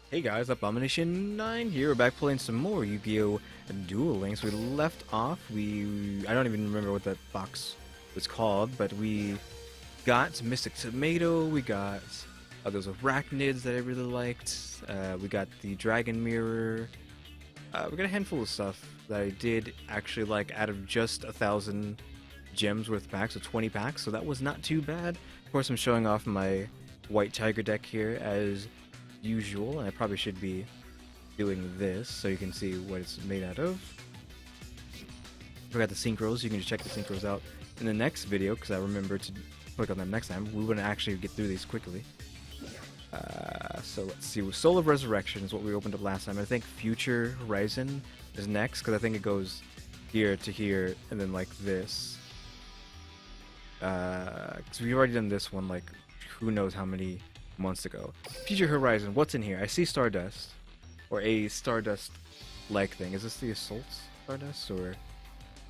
Hey guys, Abomination9 here. We're back playing some more Yu-Gi-Oh! Duel Links. We left off, I don't even remember what that box was called, but we got Mystic Tomato, we got those arachnids that I really liked, we got the Dragon Mirror, we got a handful of stuff that I did actually like out of just 1,000 gems worth of packs, so 20 packs, so that was not too bad. Of course, I'm showing off my White Tiger deck here as usual, and I probably should be doing this so you can see what it's made out of. We got the synchros, you can just check the synchros out in the next video, because I remember to click on them next time. We wouldn't actually get through these quickly. So let's see, Soul of Resurrection is what we opened up last time. I think Future Horizon is next, because I think it goes here to here, and then like this. Because we've already done this one, like, who knows how many months ago. Future Horizon, what's in here? I see Stardust, or a Stardust-like thing. Is this the Assault Stardust, or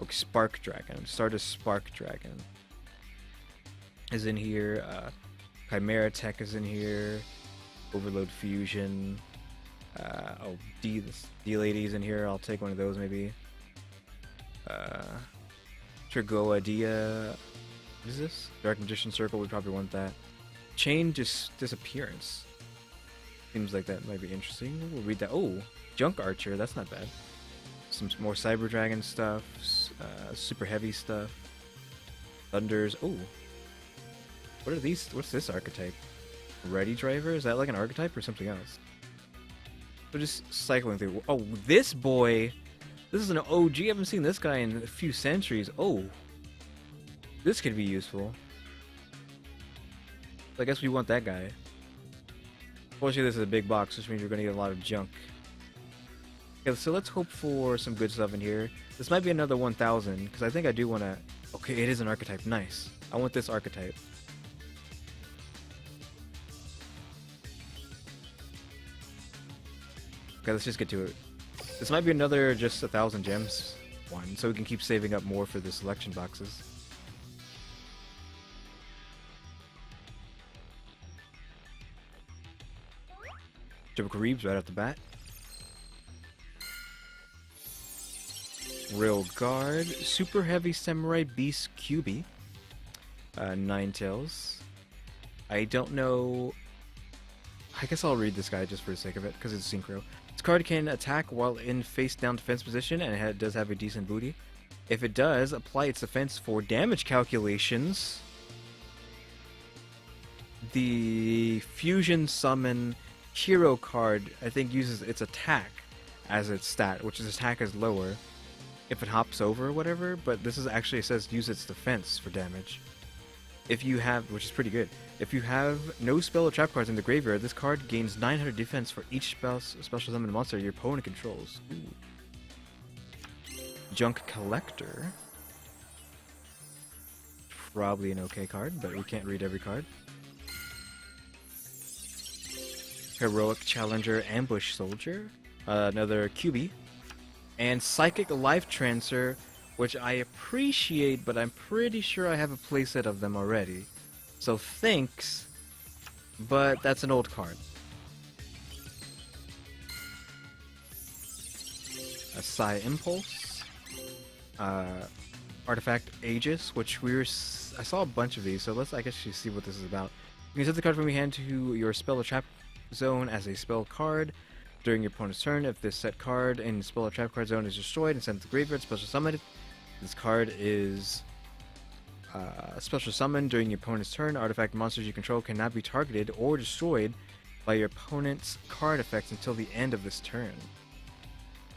Spark Dragon? Stardust Spark Dragon is in here. Chimera Tech is in here. Overload Fusion. D Lady's in here. I'll take one of those maybe. Trigoa Dia. What is this? Dark Magician Circle. We probably want that. Chain Disappearance. Seems like that might be interesting. We'll read that. Oh, Junk Archer. That's not bad. Some more Cyber Dragon stuff. Super heavy stuff. Thunders. Oh. What are these? What's this archetype? Ready Driver? Is that like an archetype or something else? So just cycling through. Oh, this boy. This is an OG. I haven't seen this guy in a few centuries. Oh. This could be useful. So I guess we want that guy. Unfortunately, this is a big box, which means you're going to get a lot of junk. Okay, so let's hope for some good stuff in here. This might be another 1,000, because I think I do want to... Okay, it is an archetype. Nice. I want this archetype. Okay, let's just get to it. This might be another just 1,000 gems one, so we can keep saving up more for the selection boxes. Typical Reeves right off the bat. Real Guard, Super Heavy Samurai Beast QB, Ninetales. I don't know. I guess I'll read this guy just for the sake of it, because it's synchro. This card can attack while in face-down defense position, and it does have a decent booty. If it does, apply its defense for damage calculations. The Fusion Summon Hero card, I think, uses its attack as its stat, which is attack is lower if it hops over or whatever, but this is actually, it says use its defense for damage. If you have, which is pretty good, if you have no spell or trap cards in the graveyard, this card gains 900 defense for each special summon monster your opponent controls. Ooh. Junk Collector. Probably an okay card, but we can't read every card. Heroic Challenger Ambush Soldier, another QB, and Psychic Life Transfer, which I appreciate, but I'm pretty sure I have a playset of them already. So thanks, but that's an old card. A Psy Impulse, Artifact Aegis, which I saw a bunch of these, so let's I guess you see what this is about. You can set the card from your hand to your spell or trap zone as a spell card during your opponent's turn. If this set card in spell or trap card zone is destroyed and sent to the graveyard, special summon it. This card is special summon during your opponent's turn. Artifact monsters you control cannot be targeted or destroyed by your opponent's card effects until the end of this turn.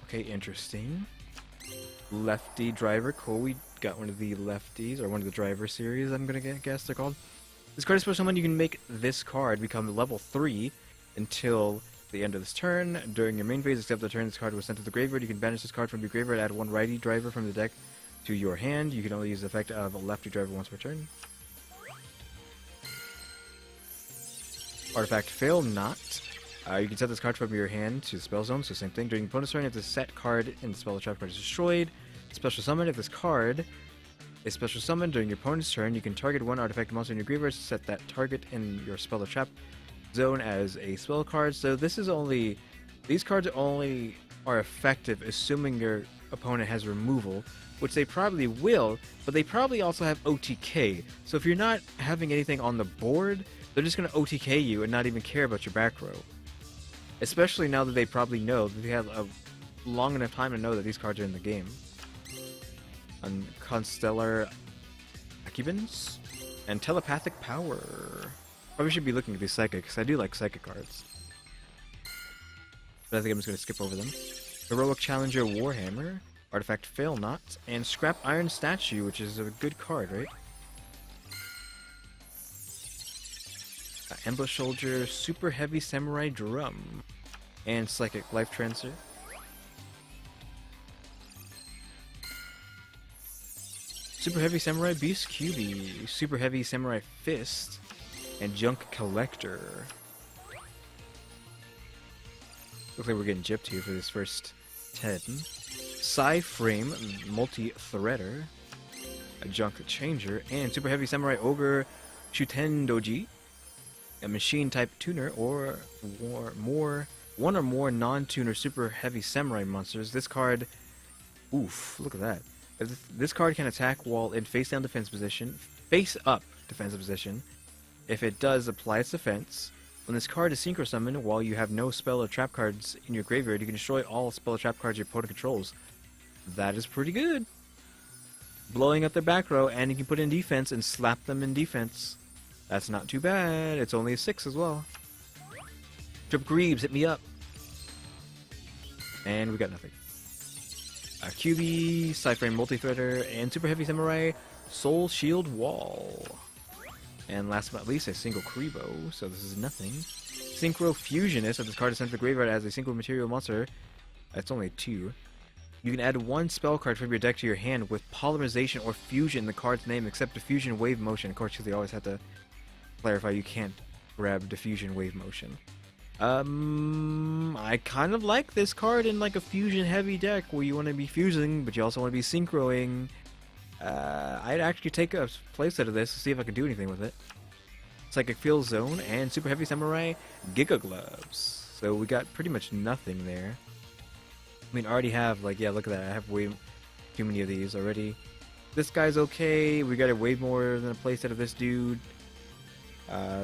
Okay, interesting. Lefty Driver, cool. We got one of the lefties, or one of the driver series, I'm gonna guess they're called. This card is special summon. You can make this card become level 3 until the end of this turn. During your main phase, except the turn this card was sent to the graveyard, you can banish this card from your graveyard, add one righty driver from the deck to your hand. You can only use the effect of a lefty driver once per turn. Artifact Fail Not. You can set this card from your hand to the spell zone, so same thing. During your opponent's turn, if the set card in the spell or trap card is destroyed, special summon. If this card is special summoned during your opponent's turn, you can target one artifact monster in your graveyard, set that target in your spell or trap Zone as a spell card. So this is only, these cards only are effective assuming your opponent has removal, which they probably will, but they probably also have OTK. So if you're not having anything on the board, they're just going to OTK you and not even care about your back row. Especially now that they probably know that they have a long enough time to know that these cards are in the game. On Constellar Acubans and Telepathic Power. Probably should be looking at these Psychic, because I do like Psychic cards. But I think I'm just going to skip over them. Heroic Challenger Warhammer, Artifact Fail Not, and Scrap Iron Statue, which is a good card, right? Ambush Soldier, Super Heavy Samurai Drum, and Psychic Life Transfer. Super Heavy Samurai Beast QB, Super Heavy Samurai Fist, and Junk Collector. Looks like we're getting gypped here for this first 10. Psy-Frame Multi-Threader, a Junk Changer, and Super Heavy Samurai Ogre Shutendoji, a Machine-type tuner, or one or more non-tuner Super Heavy Samurai monsters. This card, oof, look at that. This card can attack while in face-down defense position, face-up defensive position. If it does, apply its defense. When this card is synchro summoned, while you have no spell or trap cards in your graveyard, you can destroy all spell or trap cards your opponent controls. That is pretty good. Blowing up their back row, and you can put in defense and slap them in defense. That's not too bad. It's only a 6 as well. Trip Greaves, hit me up. And we got nothing. QB, Psy-Frame Multi-Threader, and Super Heavy Samurai Soul Shield Wall. And last but not least, a single Kribo, so this is nothing. Synchro Fusionist, if this card is sent to the graveyard as a synchro material monster, that's only 2. You can add 1 spell card from your deck to your hand with Polymerization or Fusion in the card's name, except Diffusion Wave Motion. Of course, because they always have to clarify you can't grab Diffusion Wave Motion. I kind of like this card in like a fusion heavy deck where you want to be fusing, but you also want to be synchroing. I'd actually take a playset of this to see if I can do anything with it. Psychic Field Zone and Super Heavy Samurai Giga Gloves. So we got pretty much nothing there. I mean, I already have, like, yeah, look at that. I have way too many of these already. This guy's okay. We got way more than a playset of this dude.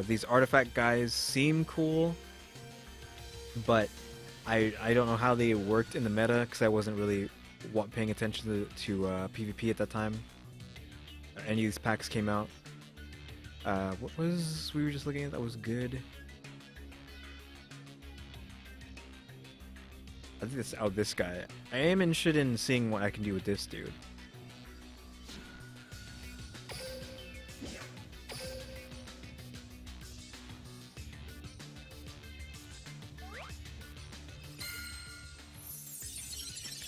These artifact guys seem cool, but I don't know how they worked in the meta because I wasn't really paying attention to PvP at that time. Any of these packs came out. What was we were just looking at that was good? I think it's this guy. I am interested in seeing what I can do with this dude.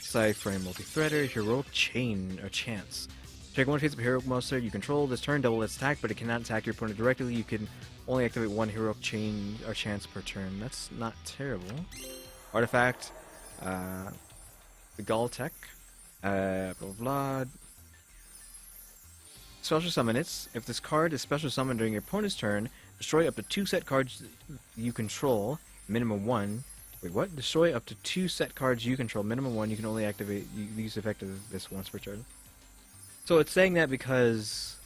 Psy-Frame Multi-Threader, Heroic Chain or Chance. Check one face of a heroic monster you control this turn, double its attack, but it cannot attack your opponent directly. You can only activate 1 Heroic Chain or Chance per turn. That's not terrible. Artifact, the Galtech, blah blah blah. Special summon it. If this card is special summoned during your opponent's turn, destroy up to 2 set cards you control, minimum 1. Wait, what? Destroy up to 2 set cards you control, minimum 1. You can only activate use the effect of this once per turn. So it's saying that because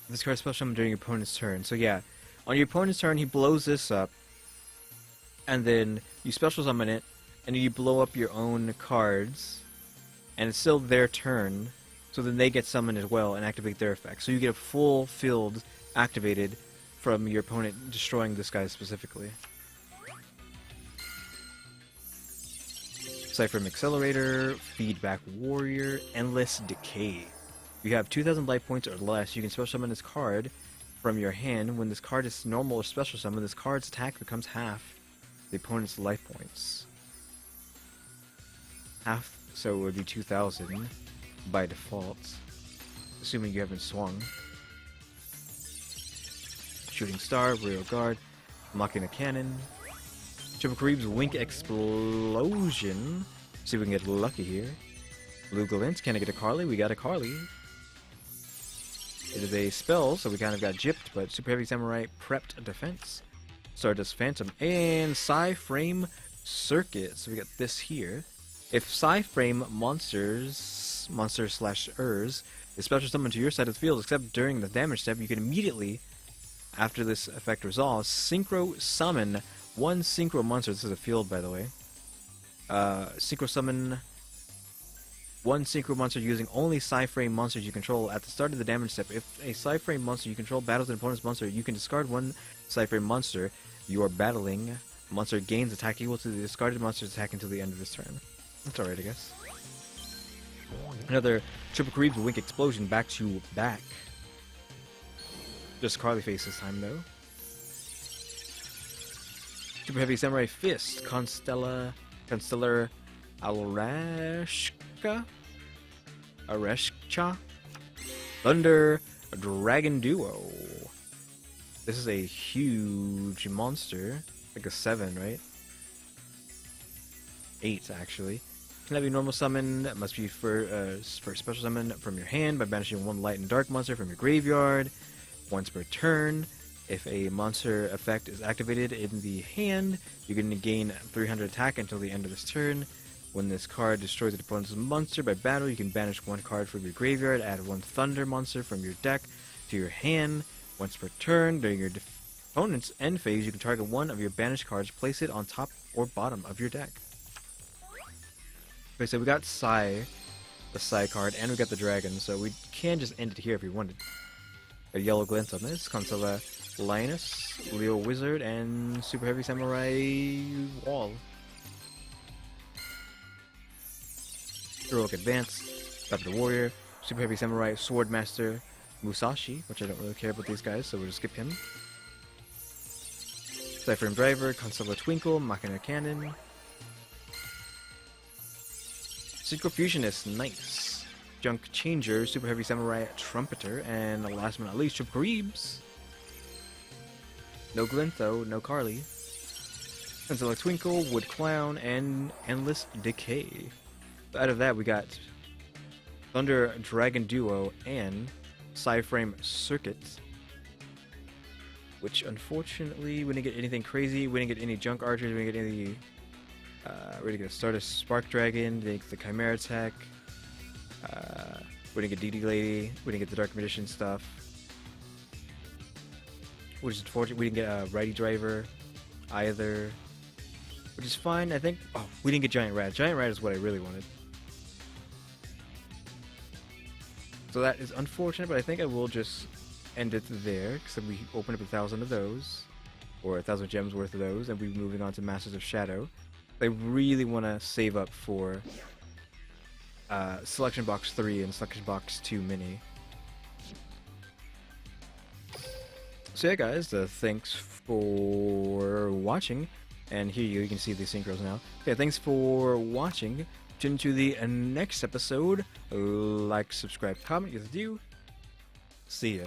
this card is special summoned during your opponent's turn. So yeah, on your opponent's turn, he blows this up, and then you special summon it, and you blow up your own cards, and it's still their turn. So then they get summoned as well and activate their effect. So you get a full field activated from your opponent destroying this guy specifically. Psy-Frame Accelerator, Feedback Warrior, Endless Decay. If you have 2,000 life points or less, you can special summon this card from your hand. When this card is normal or special summon, this card's attack becomes half the opponent's life points. Half, so it would be 2,000. By default, assuming you haven't swung. Shooting Star, Real Guard, Machina Cannon, Triple Kareeb's Wink Explosion. See if we can get lucky here. Blue Glint, can I get a Carly? We got a Carly. It is a spell, so we kind of got gypped, but Super Heavy Samurai prepped defense. Stardust Phantom and Psy-Frame Circuit. So we got this here. If Psy-Frame monster/ers is special summoned to your side of the field, except during the damage step, you can immediately, after this effect resolves, Synchro Summon one Synchro monster. This is a field, by the way. Synchro Summon one Synchro monster using only Psy-Frame monsters you control at the start of the damage step. If a Psy-Frame monster you control battles an opponent's monster, you can discard one Psy-Frame monster you are battling. Monster gains attack equal to the discarded monster's attack until the end of this turn. That's alright, I guess. Another Triple Creeps Wink Explosion back to back. Just Carly face this time, though. Super Heavy Samurai Fist. Constellar Arashka? Areshcha? Thunder Dragon Duo. This is a huge monster. Like a 7, right? 8, actually. Can have a normal summon. That must be for special summon from your hand by banishing one light and dark monster from your graveyard once per turn. If a monster effect is activated in the hand, you can gain 300 attack until the end of this turn. When this card destroys the opponent's monster by battle, you can banish one card from your graveyard, add one thunder monster from your deck to your hand. Once per turn, during your opponent's end phase, you can target one of your banished cards, place it on top or bottom of your deck. Okay, so we got the Psy card, and we got the dragon, so we can just end it here if we wanted. A yellow glint on this, Consuela Linus, Leo Wizard, and Super Heavy Samurai Wall. Heroic Advance, Rapid Warrior, Super Heavy Samurai Swordmaster Musashi, which I don't really care about these guys, so we'll just skip him. Psy-Frame Driver, Consuela Twinkle, Machina Cannon. Synchro Fusionist, nice. Junk Changer, Super Heavy Samurai Trumpeter, and last but not least, Triple Creeps. No Glint though, no Carly. Consuela Twinkle, Wood Clown, and Endless Decay. So out of that, we got Thunder Dragon Duo and Psy-Frame Circuit, which unfortunately we didn't get anything crazy. We didn't get any Junk Archers. We didn't get any. We didn't get Stardust Spark Dragon. We didn't get the Chimera Attack. We didn't get DD Lady. We didn't get the Dark Magician stuff, which is unfortunate. We didn't get Righty Driver either, which is fine. I think. Oh, we didn't get Giant Rat. Giant Rat is what I really wanted. So that is unfortunate, but I think I will just end it there, because we open up 1,000 of those, or 1,000 gems worth of those, and we'll be moving on to Masters of Shadow. I really want to save up for Selection Box 3 and Selection Box 2 Mini. So yeah guys, thanks for watching, and here you can see the synchros now. Okay, thanks for watching. Tune into the next episode. Like, subscribe, comment, if you do. See ya.